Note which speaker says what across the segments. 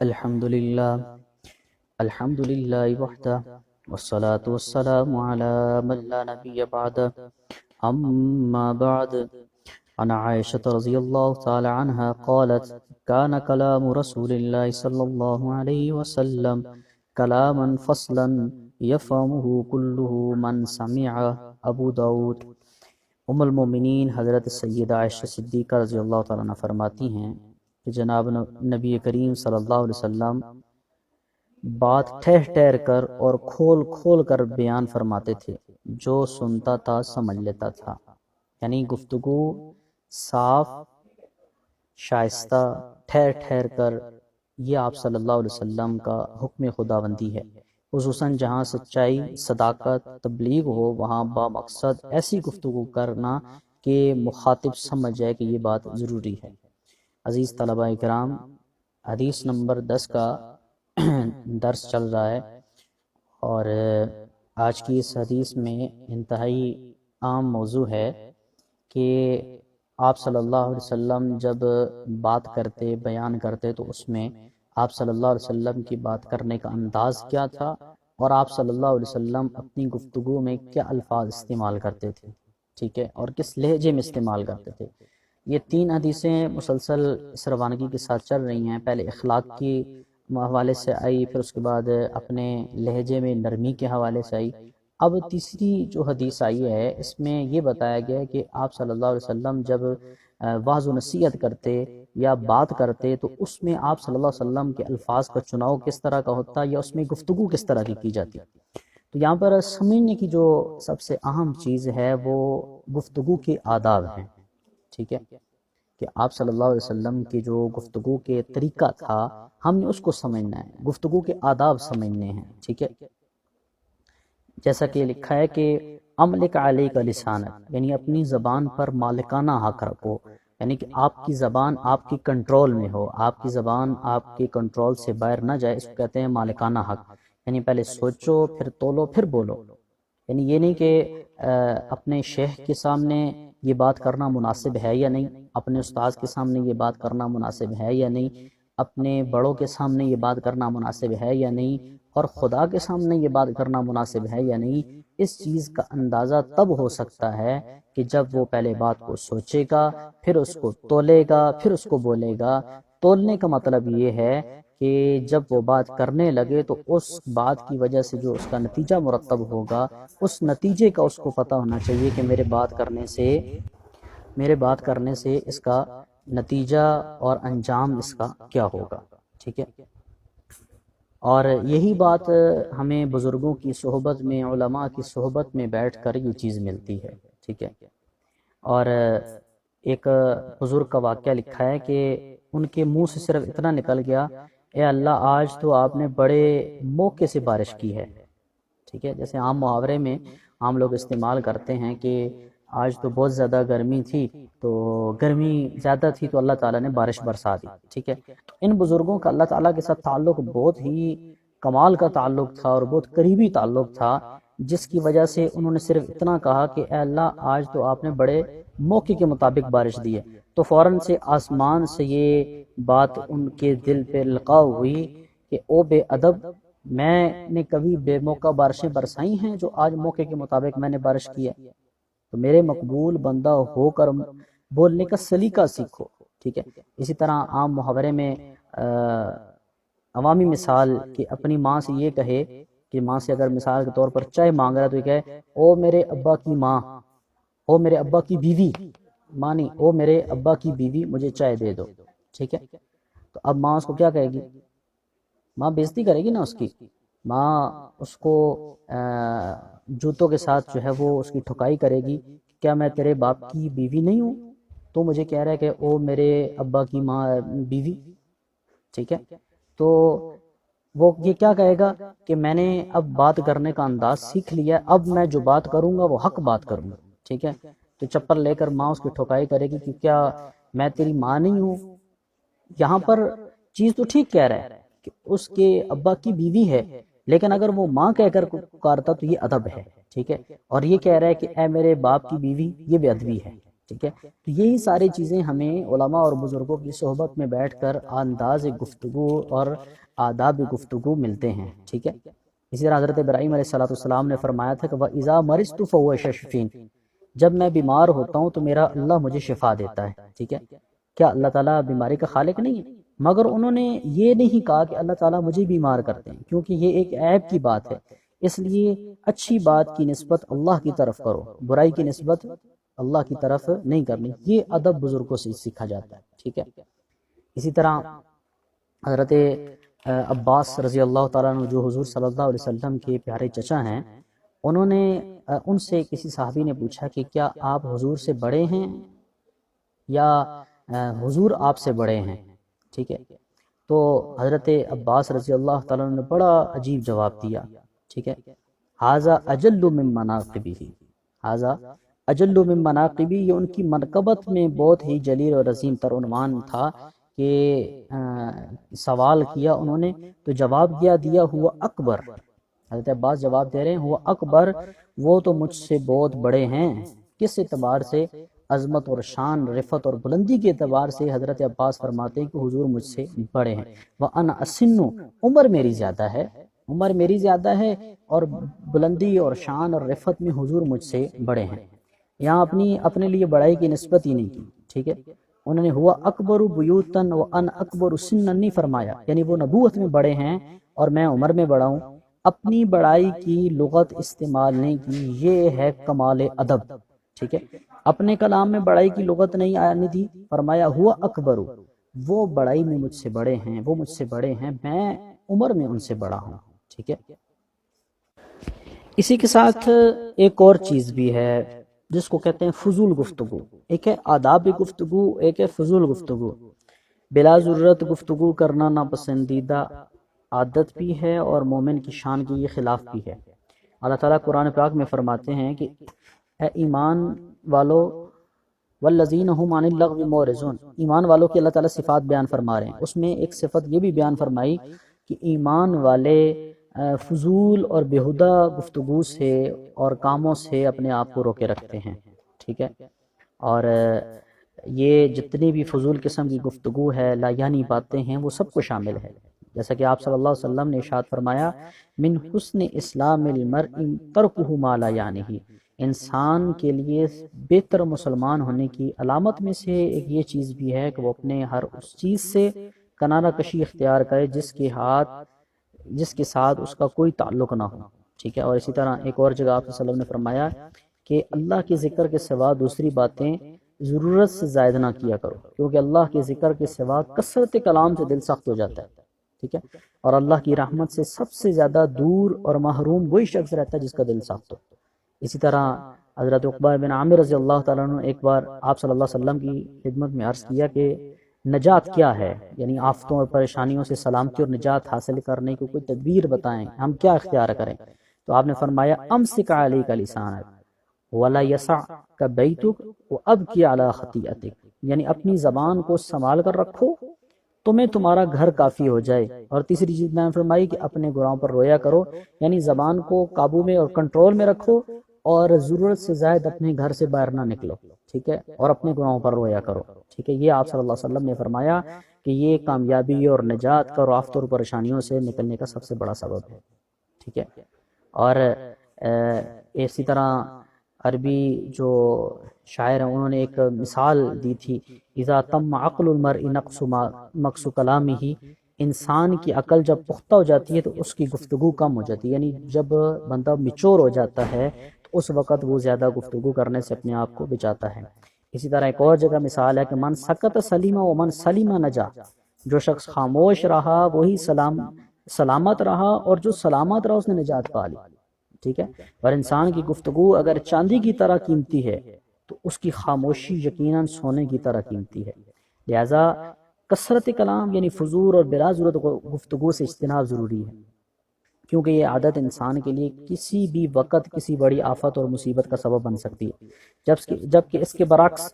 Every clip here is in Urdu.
Speaker 1: الحمد للہ وحدہ والصلاة والسلام على من لا نبی بعد اما بعد عن عائشة رضی اللہ تعالی عنہ قالت كان كلام رسول الله صلی اللہ علیہ وسلم كلاما فصلا يفهمه كله من سمع. ابو داود. ام المومنین حضرت سیدہ عائشہ صدیقہ رضی اللہ تعالیٰ عنہ فرماتی ہیں کہ جناب نبی کریم صلی اللہ علیہ وسلم بات ٹھہر ٹھہر کر اور کھول کھول کر بیان فرماتے تھے، جو سنتا تھا سمجھ لیتا تھا. یعنی گفتگو صاف، شائستہ، ٹھہر ٹھہر کر، یہ آپ صلی اللہ علیہ وسلم کا حکم خداوندی ہے. خصوصاً جہاں سچائی، صداقت، تبلیغ ہو، وہاں با مقصد ایسی گفتگو کرنا کہ مخاطب سمجھ جائے کہ یہ بات ضروری ہے. عزیز طلباء کرام، حدیث نمبر 10 کا درس چل رہا ہے، اور آج کی اس حدیث میں انتہائی عام موضوع ہے کہ آپ صلی اللہ علیہ وسلم جب بات کرتے، بیان کرتے، تو اس میں آپ صلی اللہ علیہ وسلم کی بات کرنے کا انداز کیا تھا، اور آپ صلی اللہ علیہ وسلم اپنی گفتگو میں کیا الفاظ استعمال کرتے تھے، ٹھیک ہے، اور کس لہجے میں استعمال کرتے تھے. یہ 3 حدیثیں مسلسل اس روانگی کے ساتھ چل رہی ہیں. پہلے اخلاق کی حوالے سے آئی، پھر اس کے بعد اپنے لہجے میں نرمی کے حوالے سے آئی. اب تیسری جو حدیث آئی ہے، اس میں یہ بتایا گیا ہے کہ آپ صلی اللہ علیہ وسلم جب وعظ و نصیحت کرتے یا بات کرتے تو اس میں آپ صلی اللہ علیہ وسلم کے الفاظ کا چناؤ کس طرح کا ہوتا، یا اس میں گفتگو کس طرح کی جاتی. تو یہاں پر سمجھنے کی جو سب سے اہم چیز ہے وہ گفتگو کے آداب ہیں، ٹھیک ہے، کہ آپ صلی اللہ علیہ وسلم کی جو گفتگو کے طریقہ تھا، ہم نے اس کو سمجھنا ہے، گفتگو کے آداب سمجھنے ہیں، ٹھیک ہے. جیسا کہ لکھا ہے کہ املک علیک لسانک، یعنی اپنی زبان پر مالکانہ حق رکھو، یعنی کہ آپ کی زبان آپ کی کنٹرول میں ہو، آپ کی زبان آپ کی کنٹرول سے باہر نہ جائے. اس کو کہتے ہیں مالکانہ حق. یعنی پہلے سوچو، پھر تولو، پھر بولو. یعنی یہ نہیں کہ اپنے شیخ کے سامنے یہ بات کرنا مناسب ہے یا نہیں، اپنے استاذ کے سامنے یہ بات کرنا مناسب ہے یا نہیں، اپنے بڑوں کے سامنے یہ بات کرنا مناسب ہے یا نہیں، اور خدا کے سامنے یہ بات کرنا مناسب ہے یا نہیں. اس چیز کا اندازہ تب ہو سکتا ہے کہ جب وہ پہلے بات کو سوچے گا، پھر اس کو تولے گا، پھر اس کو بولے گا. تولنے کا مطلب یہ ہے کہ جب وہ بات کرنے لگے تو اس بات کی وجہ سے جو اس کا نتیجہ مرتب ہوگا، اس نتیجے کا اس کو پتہ ہونا چاہیے کہ میرے بات کرنے سے اس کا نتیجہ اور انجام اس کا کیا ہوگا، ٹھیک ہے. اور یہی بات ہمیں بزرگوں کی صحبت میں، علماء کی صحبت میں بیٹھ کر یہ چیز ملتی ہے، ٹھیک ہے. اور ایک بزرگ کا واقعہ لکھا ہے کہ ان کے منہ سے صرف اتنا نکل گیا، اے اللہ آج تو آپ نے بڑے موقع سے بارش کی ہے، ٹھیک ہے. جیسے عام محاورے میں عام لوگ استعمال کرتے ہیں کہ آج تو بہت زیادہ گرمی تھی، تو گرمی زیادہ تھی تو اللہ تعالیٰ نے بارش برسا دی، ٹھیک ہے. تو ان بزرگوں کا اللہ تعالیٰ کے ساتھ تعلق بہت ہی کمال کا تعلق تھا، اور بہت قریبی تعلق تھا، جس کی وجہ سے انہوں نے صرف اتنا کہا کہ اے اللہ آج تو آپ نے بڑے موقع کے مطابق بارش دی ہے. تو فوراً سے آسمان سے یہ بات ان کے دل پہ القاء ہوئی کہ او بے ادب، میں نے کبھی بے موقع بارشیں برسائی ہیں جو آج موقع کے مطابق میں نے بارش کی ہے؟ تو میرے مقبول بندہ ہو کر بولنے کا سلیقہ سیکھو، ٹھیک ہے. اسی طرح عام محاورے میں عوامی مثال کہ اپنی ماں سے یہ کہے کہ ماں سے اگر مثال کے طور پر چائے مانگ رہا ہے تو یہ کہے او میرے ابا کی ماں، او میرے ابا کی بیوی، ماں نہیں، او میرے ابا کی بیوی مجھے چائے دے دو، ٹھیک ہے. تو اب ماں اس کو کیا کہے گی؟ ماں بےزتی کرے گی نا اس کی. ماں اس کو جوتوں کے ساتھ جو ہے وہ اس کی ٹھکائی کرے گی، کیا میں تیرے باپ کی بیوی نہیں ہوں؟ تو مجھے کہہ رہا ہے کہ او میرے ابا کی ماں بیوی، ٹھیک ہے. تو وہ یہ کیا کہے گا کہ میں نے اب بات کرنے کا انداز سیکھ لیا، اب میں جو بات کروں گا وہ حق بات کروں گا، ٹھیک ہے. تو چپل لے کر ماں اس کی ٹھکائی کرے گی کہ کیا میں تیری ماں نہیں ہوں؟ یہاں پر چیز تو ٹھیک کہہ رہا ہے کہ اس کے ابا کی بیوی ہے، لیکن اگر وہ ماں کہہ کر پکارتا تو یہ ادب ہے، ٹھیک ہے. اور یہ کہہ رہا ہے کہ اے میرے باپ کی بیوی، یہ بے ادبی ہے. ٹھیک ہے، تو یہی ساری چیزیں ہمیں علماء اور بزرگوں کی صحبت میں بیٹھ کر انداز گفتگو اور آداب گفتگو ملتے ہیں، ٹھیک ہے۔ اسی طرح حضرت ابراہیم علیہ السلام نے فرمایا تھا کہ وَإِذَا مَرِضْتُ فَهُوَ يَشْفِينِ، جب میں بیمار ہوتا ہوں تو میرا اللہ مجھے شفا دیتا ہے، ٹھیک ہے۔ کیا اللہ تعالیٰ بیماری کا خالق نہیں ہے؟ مگر انہوں نے یہ نہیں کہا کہ اللہ تعالیٰ مجھے بیمار کرتے ہیں، کیونکہ یہ ایک عیب کی بات ہے، اس لیے اچھی بات کی نسبت اللہ کی طرف کرو، برائی کی نسبت اللہ کی طرف نہیں کرنی، یہ ادب بزرگوں سے سیکھا جاتا ہے، ٹھیک ہے۔ اسی طرح حضرت عباس رضی اللہ تعالیٰ عنہ جو حضور صلی اللہ علیہ وسلم کے پیارے چچا ہیں، انہوں نے ان سے کسی صحابی نے پوچھا کہ کیا آپ حضور سے بڑے ہیں یا حضور آپ سے بڑے ہیں، ٹھیک ہے۔ تو حضرت عباس رضی اللہ تعالیٰ عنہ نے بڑا عجیب جواب دیا، ٹھیک ہے، ھذا اجل من مناقبہ، ھذا اجل من مناقبی، یہ ان کی منقبت میں بہت ہی جلیل اور عظیم تر عنوان تھا کہ سوال کیا انہوں نے تو جواب کیا دیا، ہوا اکبر، حضرت عباس جواب دے رہے ہیں ہوا اکبر، وہ تو مجھ سے بہت بڑے ہیں۔ کس اعتبار سے؟ عظمت اور شان، رفت اور بلندی کے اعتبار سے حضرت عباس فرماتے ہیں کہ حضور مجھ سے بڑے ہیں۔ وَأَنَا أَسِنُّ، عمر میری زیادہ ہے، عمر میری زیادہ ہے، اور بلندی اور شان اور رفت میں حضور مجھ سے بڑے ہیں۔ یہاں اپنے لیے بڑائی کی نسبت ہی نہیں کی، ٹھیک ہے۔ انہوں نے ہوا اکبر بیوتن وان اکبر سنن نہیں فرمایا، یعنی وہ نبوت میں بڑے ہیں اور میں عمر میں بڑا ہوں، اپنی بڑائی کی لغت استعمال نہیں کی، یہ ہے کمال ادب، ٹھیک ہے۔ اپنے کلام میں بڑائی کی لغت نہیں آنی تھی، فرمایا ہوا اکبر، وہ بڑائی میں مجھ سے بڑے ہیں، وہ مجھ سے بڑے ہیں، میں عمر میں ان سے بڑا ہوں، ٹھیک ہے۔ اسی کے ساتھ ایک اور چیز بھی ہے جس کو کہتے ہیں فضول گفتگو، ایک ہے آداب گفتگو، ایک ہے فضول گفتگو۔ بلا ضرورت گفتگو کرنا ناپسندیدہ عادت بھی ہے اور مومن کی شان کی یہ خلاف بھی ہے۔ اللہ تعالیٰ قرآن پاک میں فرماتے ہیں کہ اے ایمان والو والذین هم عن اللغو معرضون، ایمان والوں کی اللہ تعالیٰ صفات بیان فرما رہے ہیں، اس میں ایک صفت یہ بھی بیان فرمائی کہ ایمان والے فضول اور بیہودہ گفتگو سے اور کاموں سے اپنے آپ کو روکے رکھتے ہیں، ٹھیک ہے۔ اور یہ جتنی بھی فضول قسم کی گفتگو ہے، لا یعنی باتیں ہیں، وہ سب کو شامل ہے۔ جیسا کہ آپ صلی اللہ علیہ وسلم نے ارشاد فرمایا من حسن اسلام المرء ترکہ ما لا یعنی، انسان کے لیے بہتر مسلمان ہونے کی علامت میں سے ایک یہ چیز بھی ہے کہ وہ اپنے ہر اس چیز سے کنارہ کشی اختیار کرے جس کے ساتھ اس کا کوئی تعلق نہ ہو، ٹھیک ہے۔ اور اسی طرح ایک اور جگہ آپ صلی اللہ علیہ وسلم نے فرمایا کہ اللہ کے ذکر کے سوا دوسری باتیں ضرورت سے زائد نہ کیا کرو، کیونکہ اللہ کے ذکر کے سوا کثرت کلام سے دل سخت ہو جاتا ہے، ٹھیک ہے۔ اور اللہ کی رحمت سے سب سے زیادہ دور اور محروم وہی شخص رہتا ہے جس کا دل سخت ہو۔ اسی طرح حضرت عقبہ بن عامر رضی اللہ تعالیٰ عنہ ایک بار آپ صلی اللہ علیہ وسلم کی خدمت میں عرض کیا کہ نجات کیا ہے، یعنی آفتوں اور پریشانیوں سے سلامتی اور نجات حاصل کرنے کو کوئی تدبیر بتائیں، ہم کیا اختیار کریں؟ تو آپ نے فرمایا امسک علیک لسانک ولا یسعک بیتک وابکی علی خطیئتک، یعنی اپنی زبان کو سنبھال کر رکھو، تمہیں تمہارا گھر کافی ہو جائے۔ اور تیسری چیز میں نے فرمائی کہ اپنے گناہوں پر رویا کرو، یعنی زبان کو قابو میں اور کنٹرول میں رکھو اور ضرورت سے زائد اپنے گھر سے باہر نہ نکلو، ٹھیک ہے، اور اپنے گناہوں پر رویا کرو، ٹھیک ہے۔ یہ آپ صلی اللہ علیہ وسلم نے فرمایا کہ یہ کامیابی اور نجات کا اور آفتوں اور پریشانیوں سے نکلنے کا سب سے بڑا سبب ہے، ٹھیک ہے۔ اور اسی طرح عربی جو شاعر ہیں انہوں نے ایک مثال دی تھی، اذا تم عقل المرء نقص کلامہ، انسان کی عقل جب پختہ ہو جاتی ہے تو اس کی گفتگو کم ہو جاتی ہے، یعنی جب بندہ میچور ہو جاتا ہے تو اس وقت وہ زیادہ گفتگو کرنے سے اپنے آپ کو بچاتا ہے۔ اسی طرح ایک اور جگہ مثال ہے کہ من سکت سلیمہ ومن سلیمہ نجا، جو شخص خاموش رہا وہی سلامت رہا، اور جو سلامت رہا اس نے نجات پا لی، ٹھیک ہے۔ اور انسان کی گفتگو اگر چاندی کی طرح قیمتی ہے تو اس کی خاموشی یقیناً سونے کی طرح قیمتی ہے، لہذا کثرت کلام یعنی فضول اور بلا ضرورت گفتگو سے اجتناب ضروری ہے، کیونکہ یہ عادت انسان کے لیے کسی بھی وقت کسی بڑی آفت اور مصیبت کا سبب بن سکتی ہے، جبکہ اس کے برعکس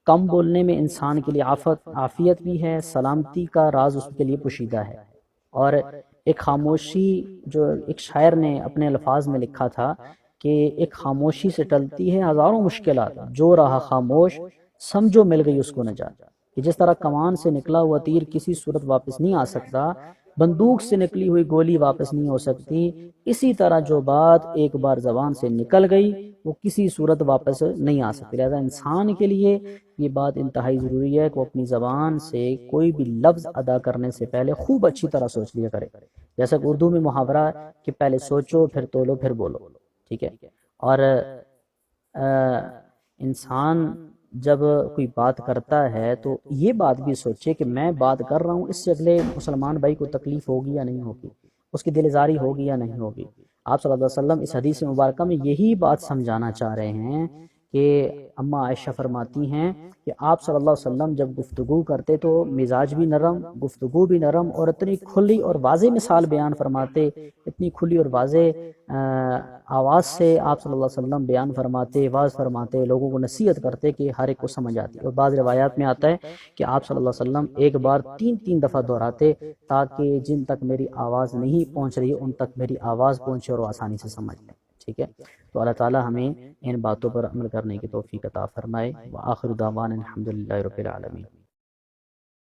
Speaker 1: کم بولنے میں انسان کے لیے عافیت بھی ہے، سلامتی کا راز اس کے لیے پوشیدہ ہے۔ اور ایک خاموشی جو ایک شاعر نے اپنے الفاظ میں لکھا تھا کہ ایک خاموشی سے ٹلتی ہے ہزاروں مشکلات، جو رہا خاموش سمجھو مل گئی اس کو نجات۔ کہ جس طرح کمان سے نکلا ہوا تیر کسی صورت واپس نہیں آ سکتا، بندوق سے نکلی ہوئی گولی واپس نہیں ہو سکتی، اسی طرح جو بات ایک بار زبان سے نکل گئی وہ کسی صورت واپس نہیں آ سکتی۔ لہذا انسان کے لیے یہ بات انتہائی ضروری ہے کہ وہ اپنی زبان سے کوئی بھی لفظ ادا کرنے سے پہلے خوب اچھی طرح سوچ لیا کرے، جیسا کہ اردو میں محاورہ کہ پہلے سوچو پھر تولو پھر بولو، ٹھیک ہے۔ اور انسان جب کوئی بات کرتا ہے تو یہ بات بھی سوچے کہ میں بات کر رہا ہوں، اس سے اگلے مسلمان بھائی کو تکلیف ہوگی یا نہیں ہوگی، اس کی دلزاری ہوگی یا نہیں ہوگی۔ آپ صلی اللہ علیہ وسلم اس حدیث مبارکہ میں یہی بات سمجھانا چاہ رہے ہیں کہ اما عائشہ فرماتی ہیں کہ آپ صلی اللہ علیہ وسلم جب گفتگو کرتے تو مزاج بھی نرم، گفتگو بھی نرم، اور اتنی کھلی اور واضح مثال بیان فرماتے، اتنی کھلی اور واضح آواز سے آپ صلی اللہ علیہ وسلم بیان فرماتے، واضح فرماتے، لوگوں کو نصیحت کرتے کہ ہر ایک کو سمجھ آتی۔ اور بعض روایات میں آتا ہے کہ آپ صلی اللہ علیہ وسلم ایک بار 3 دفعہ دہراتے تاکہ جن تک میری آواز نہیں پہنچ رہی ان تک میری آواز پہنچے اور وہ آسانی سے سمجھ لیں، ٹھیک ہے۔ تو اللہ تعالی ہمیں ان باتوں پر عمل کرنے کی توفیق عطا فرمائے۔ وآخر دعوانا الحمدللہ رب العالمین۔